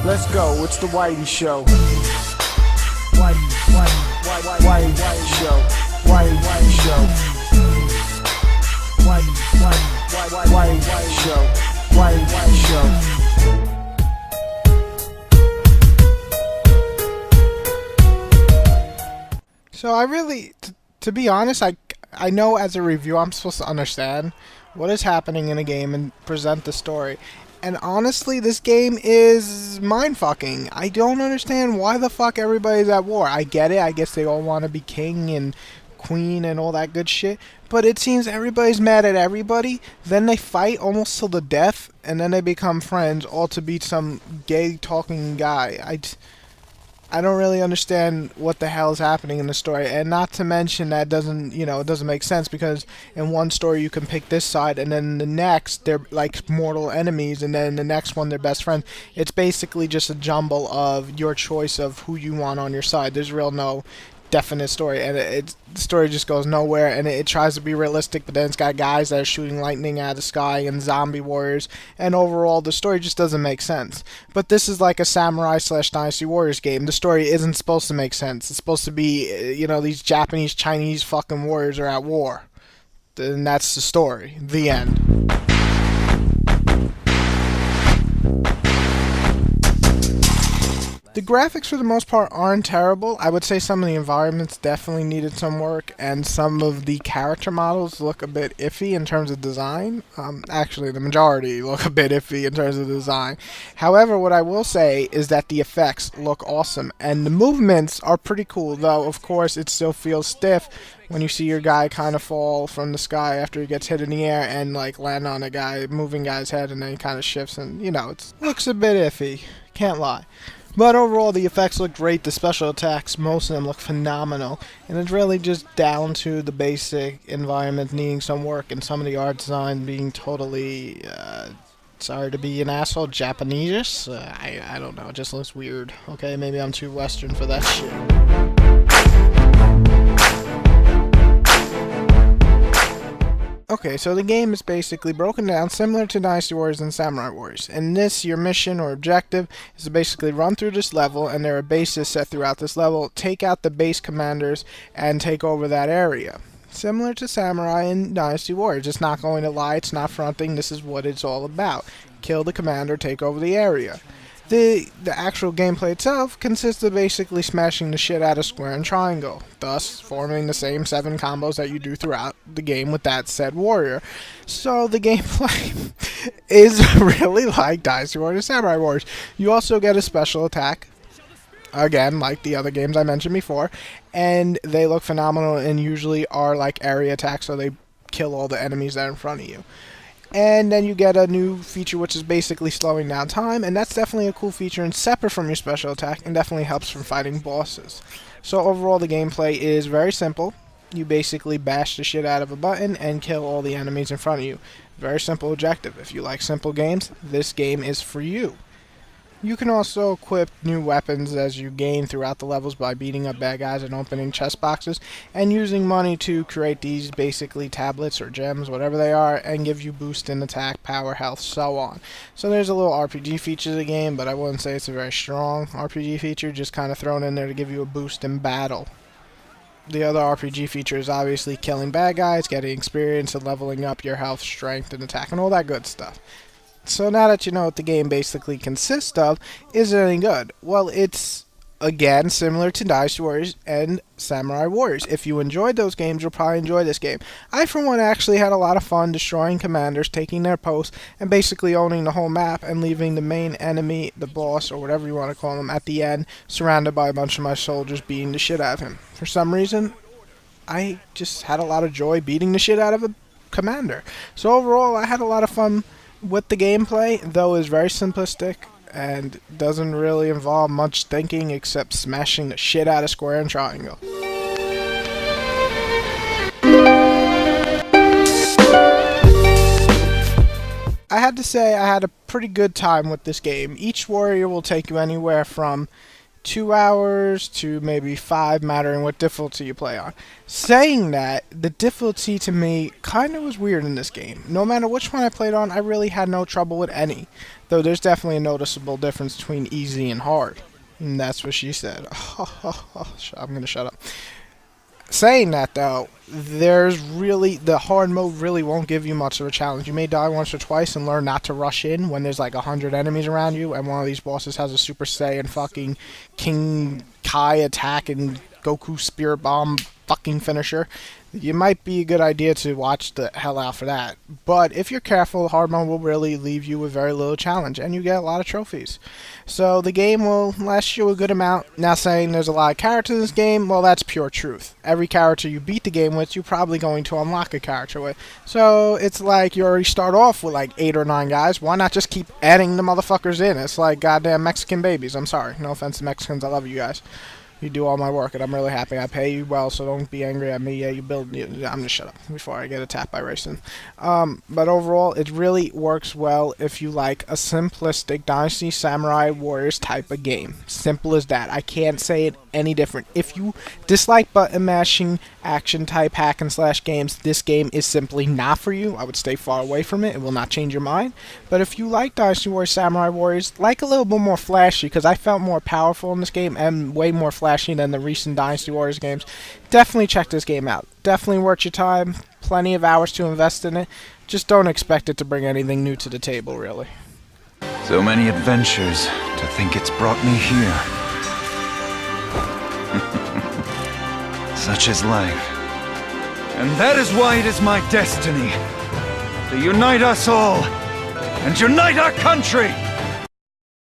Let's go, it's the Whitey Show. Whitey Show. Whitey Show. Whitey Show. Whitey Show. So I really, to be honest, I know as a reviewer I'm supposed to understand what is happening in a game and present the story. And honestly, this game is mind-fucking. I don't understand why the fuck everybody's at war. I get it. I guess they all want to be king and queen and all that good shit. But it seems everybody's mad at everybody. Then they fight almost till the death. And then they become friends, all to beat some gay-talking guy. I don't really understand what the hell is happening in the story, and not to mention that it doesn't make sense, because in one story you can pick this side, and then the next they're like mortal enemies, and then the next one they're best friends. It's basically just a jumble of your choice of who you want on your side. There's no definite story, and the story just goes nowhere, and it tries to be realistic, but then it's got guys that are shooting lightning out of the sky and zombie warriors, and overall the story just doesn't make sense. But this is like a samurai / Dynasty Warriors game. The story isn't supposed to make sense. It's supposed to be, these Japanese, Chinese fucking warriors are at war, and that's the story. The end. The graphics, for the most part, aren't terrible. I would say some of the environments definitely needed some work, and some of the character models look a bit iffy in terms of design. Actually, the majority look a bit iffy in terms of design. However, what I will say is that the effects look awesome, and the movements are pretty cool, though, of course, it still feels stiff when you see your guy kind of fall from the sky after he gets hit in the air and, land on a moving guy's head, and then he kind of shifts, and, it looks a bit iffy. Can't lie. But overall, the effects look great, the special attacks, most of them look phenomenal, and it's really just down to the basic environment needing some work, and some of the art design being totally, sorry to be an asshole, Japanese. I don't know, it just looks weird. Okay, maybe I'm too Western for that shit. Okay, so the game is basically broken down similar to Dynasty Warriors and Samurai Warriors. In this, your mission or objective is to basically run through this level, and there are bases set throughout this level, take out the base commanders, and take over that area. Similar to Samurai and Dynasty Warriors, it's not going to lie, it's not fronting, this is what it's all about. Kill the commander, take over the area. The actual gameplay itself consists of basically smashing the shit out of square and triangle, thus forming the same 7 combos that you do throughout the game with that said warrior. So the gameplay is really like Dynasty Warriors and Samurai Warriors. You also get a special attack, again, like the other games I mentioned before, and they look phenomenal and usually are like area attacks, so they kill all the enemies that are in front of you. And then you get a new feature, which is basically slowing down time, and that's definitely a cool feature and separate from your special attack, and definitely helps from fighting bosses. So overall, the gameplay is very simple. You basically bash the shit out of a button and kill all the enemies in front of you. Very simple objective. If you like simple games, this game is for you. You can also equip new weapons as you gain throughout the levels by beating up bad guys and opening chest boxes, and using money to create these basically tablets or gems, whatever they are, and give you boost in attack, power, health, so on. So there's a little RPG feature of the game, but I wouldn't say it's a very strong RPG feature, just kind of thrown in there to give you a boost in battle. The other RPG feature is obviously killing bad guys, getting experience, and leveling up your health, strength, and attack, and all that good stuff. So now that you know what the game basically consists of, is it any good? Well, it's, again, similar to Dynasty Warriors and Samurai Warriors. If you enjoyed those games, you'll probably enjoy this game. I, for one, actually had a lot of fun destroying commanders, taking their posts, and basically owning the whole map, and leaving the main enemy, the boss, or whatever you want to call him, at the end, surrounded by a bunch of my soldiers beating the shit out of him. For some reason, I just had a lot of joy beating the shit out of a commander. So overall, I had a lot of fun with the gameplay, though it's very simplistic and doesn't really involve much thinking except smashing the shit out of square and triangle. I had to say I had a pretty good time with this game. Each warrior will take you anywhere from 2 hours to maybe 5, mattering what difficulty you play on. Saying that, the difficulty to me kind of was weird in this game. No matter which one I played on, I really had no trouble with any. Though there's definitely a noticeable difference between easy and hard. And that's what she said. I'm gonna shut up. Saying that though, the hard mode really won't give you much of a challenge. You may die once or twice and learn not to rush in when there's like 100 enemies around you and one of these bosses has a Super Saiyan fucking King Kai attack and Goku Spirit Bomb fucking finisher. You might be a good idea to watch the hell out for that. But if you're careful, hard mode will really leave you with very little challenge, and you get a lot of trophies. So the game will last you a good amount. Now saying there's a lot of characters in this game, well, that's pure truth. Every character you beat the game with, you're probably going to unlock a character with. So it's like you already start off with like 8 or 9 guys. Why not just keep adding the motherfuckers in? It's like goddamn Mexican babies. I'm sorry. No offense to Mexicans. I love you guys. You do all my work, and I'm really happy. I pay you well, so don't be angry at me. Yeah, you build. I'm just shut up before I get attacked by racing. But overall, it really works well if you like a simplistic Dynasty Samurai Warriors type of game. Simple as that. I can't say it any different. If you dislike button mashing, action type hack and slash games, this game is simply not for you. I would stay far away from it. It will not change your mind. But if you like Dynasty Warriors Samurai Warriors, like a little bit more flashy, because I felt more powerful in this game and way more flashy than the recent Dynasty Warriors games, definitely check this game out. Definitely worth your time. Plenty of hours to invest in it. Just don't expect it to bring anything new to the table, really. So many adventures, to think it's brought me here. Such is life. And that is why it is my destiny to unite us all and unite our country!